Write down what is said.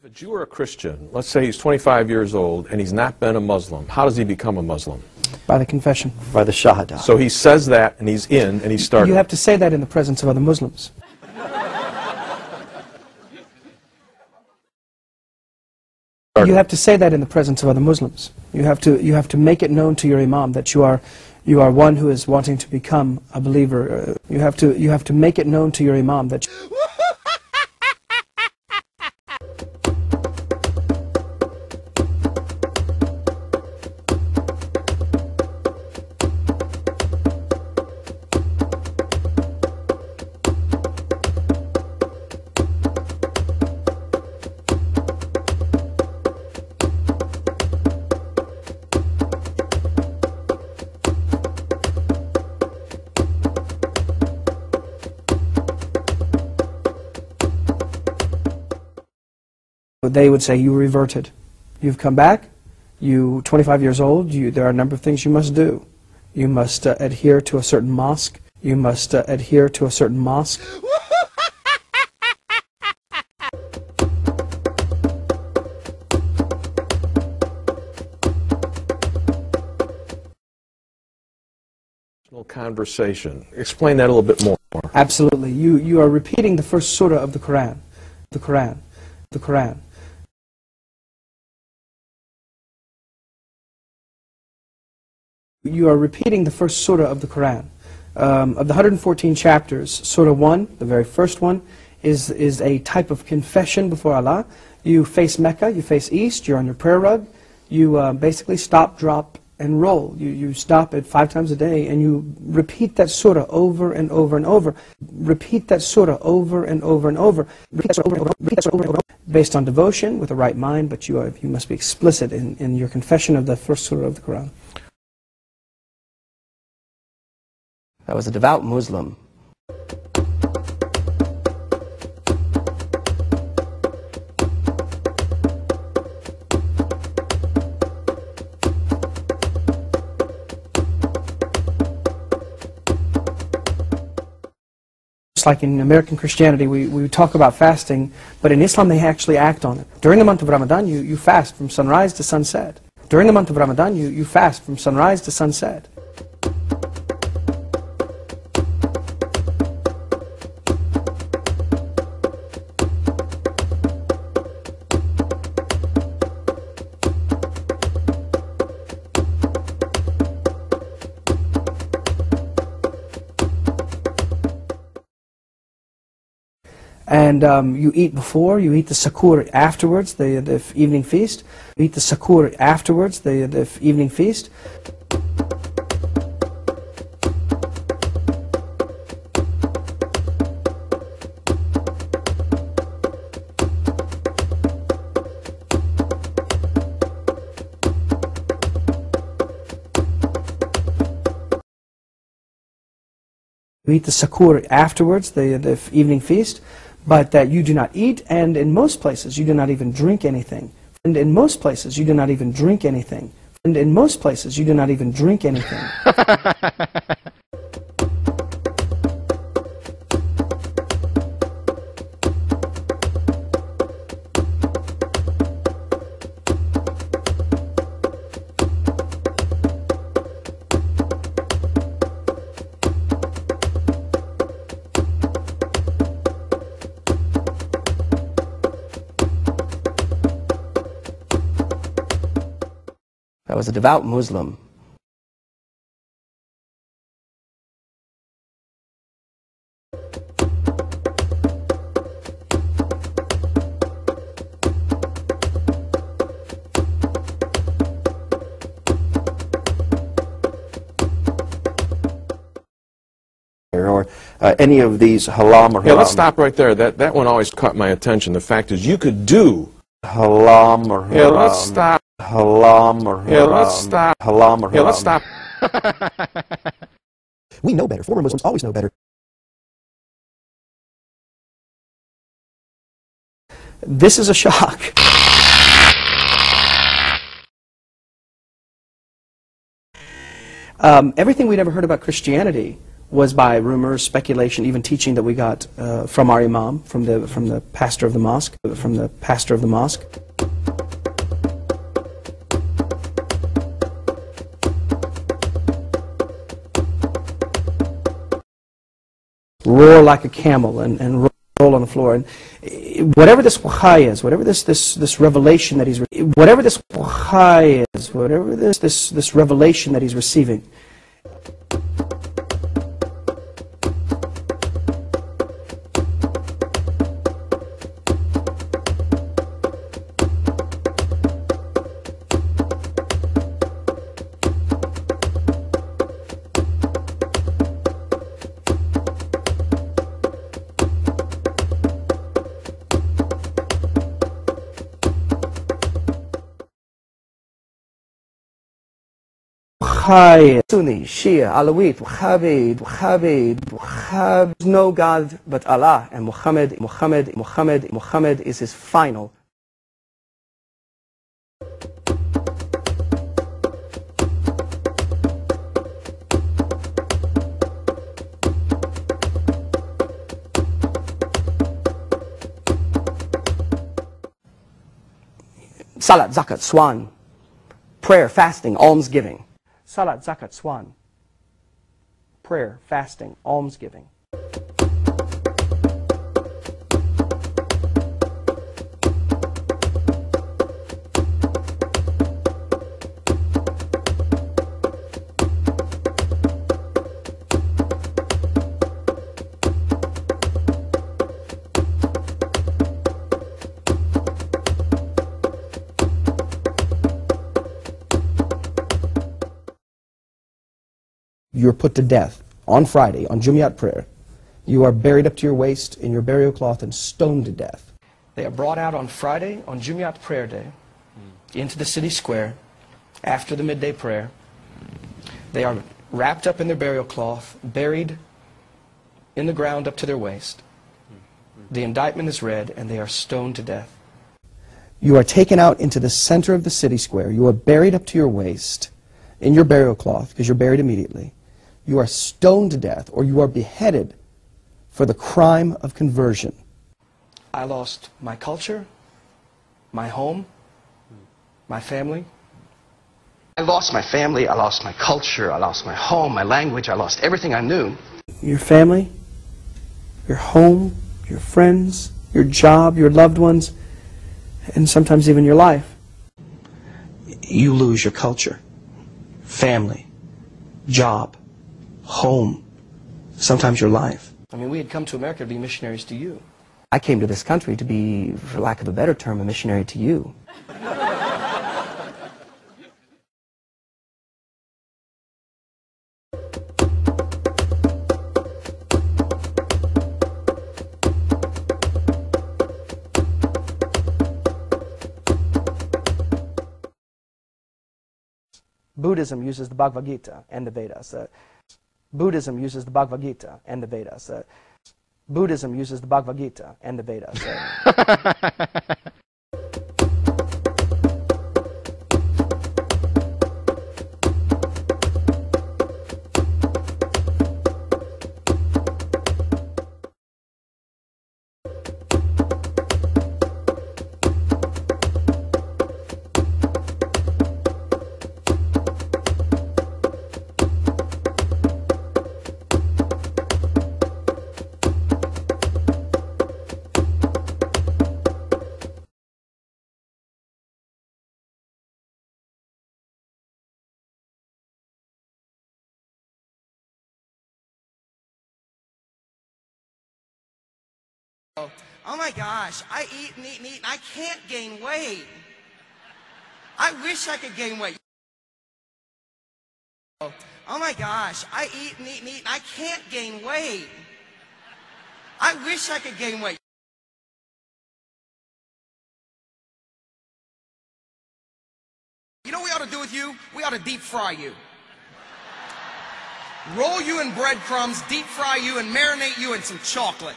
If a Jew or a Christian, let's say he's 25 years old and he's not been a Muslim, how does he become a Muslim? By the confession. By the Shahada. So he says that and he's in and he started. You have to say that in the presence of other Muslims. You have to say that in the presence of other Muslims. You have to make it known to your imam that you are one who is wanting to become a believer. You have to make it known to your imam that they would say, you reverted. You've come back. You 25 years old. There are a number of things you must do. You must adhere to a certain mosque. You must adhere to a certain mosque. Conversation. Explain that a little bit more. Absolutely. You are repeating the first surah of the Quran. The Quran. The Quran. You are repeating the first surah of the Quran. Of the 114 chapters, Surah 1, the very first one, is a type of confession before Allah. You face Mecca, you face East, you're on your prayer rug. You basically stop, drop, and roll. You stop it 5 times a day, and you repeat that surah over and over and over. Repeat that surah over and over and over. Repeat that surah over and over, repeat that surah over and over. Based on devotion, with the right mind, but you must be explicit in your confession of the first surah of the Quran. I was a devout Muslim. Just like in American Christianity, we talk about fasting, but in Islam they actually act on it. During the month of Ramadan, you fast from sunrise to sunset. During the month of Ramadan, you fast from sunrise to sunset. And you eat before, you eat the sakur afterwards, the evening feast. You eat the sakur afterwards, the evening feast. You eat the sakur afterwards, the evening feast. But that you do not eat, and in most places you do not even drink anything. And in most places you do not even drink anything. And in most places you do not even drink anything. I was a devout Muslim. Or any of these halam or haram. Yeah, let's stop right there. That one always caught my attention. The fact is, you could do halam or haram. Yeah, let's stop. Halam or haram. Yeah, let's stop. Halam or haram. Yeah, let's stop. We know better. Former Muslims always know better. This is a shock. Everything we'd ever heard about Christianity was by rumors, speculation, even teaching that we got from our imam, from the pastor of the mosque, roar like a camel and roll on the floor. And whatever this wahi is, whatever this revelation that he's this revelation that he's receiving, Sunni, Shia, Alawite, Wahhabi, no God but Allah, and Muhammad is his final. Salat, zakat, swan, prayer, fasting, almsgiving. Salat, zakat, swan, prayer, fasting, almsgiving. You're put to death on Friday, on Jumiat prayer. You are buried up to your waist in your burial cloth and stoned to death. They are brought out on Friday, on Jumiat prayer day, into the city square, after the midday prayer. They are wrapped up in their burial cloth, buried in the ground up to their waist. The indictment is read, and they are stoned to death. You are taken out into the center of the city square. You are buried up to your waist in your burial cloth, because you're buried immediately. You are stoned to death, or you are beheaded for the crime of conversion. I lost my culture, my home, my family. I lost my family, I lost my culture, I lost my home, my language, I lost everything I knew. Your family, your home, your friends, your job, your loved ones, and sometimes even your life. You lose your culture, family, job, home, sometimes your life. I mean, we had come to America to be missionaries to you. I came to this country to be, for lack of a better term, a missionary to you. Buddhism uses the Bhagavad Gita and the Vedas. Buddhism uses the Bhagavad Gita and the Vedas. Buddhism uses the Bhagavad Gita and the Vedas. Oh my gosh, I eat and eat and eat and I can't gain weight. I wish I could gain weight. Oh my gosh, I eat and eat and eat and I can't gain weight. I wish I could gain weight. You know what we ought to do with you? We ought to deep fry you. Roll you in breadcrumbs, deep fry you, and marinate you in some chocolate.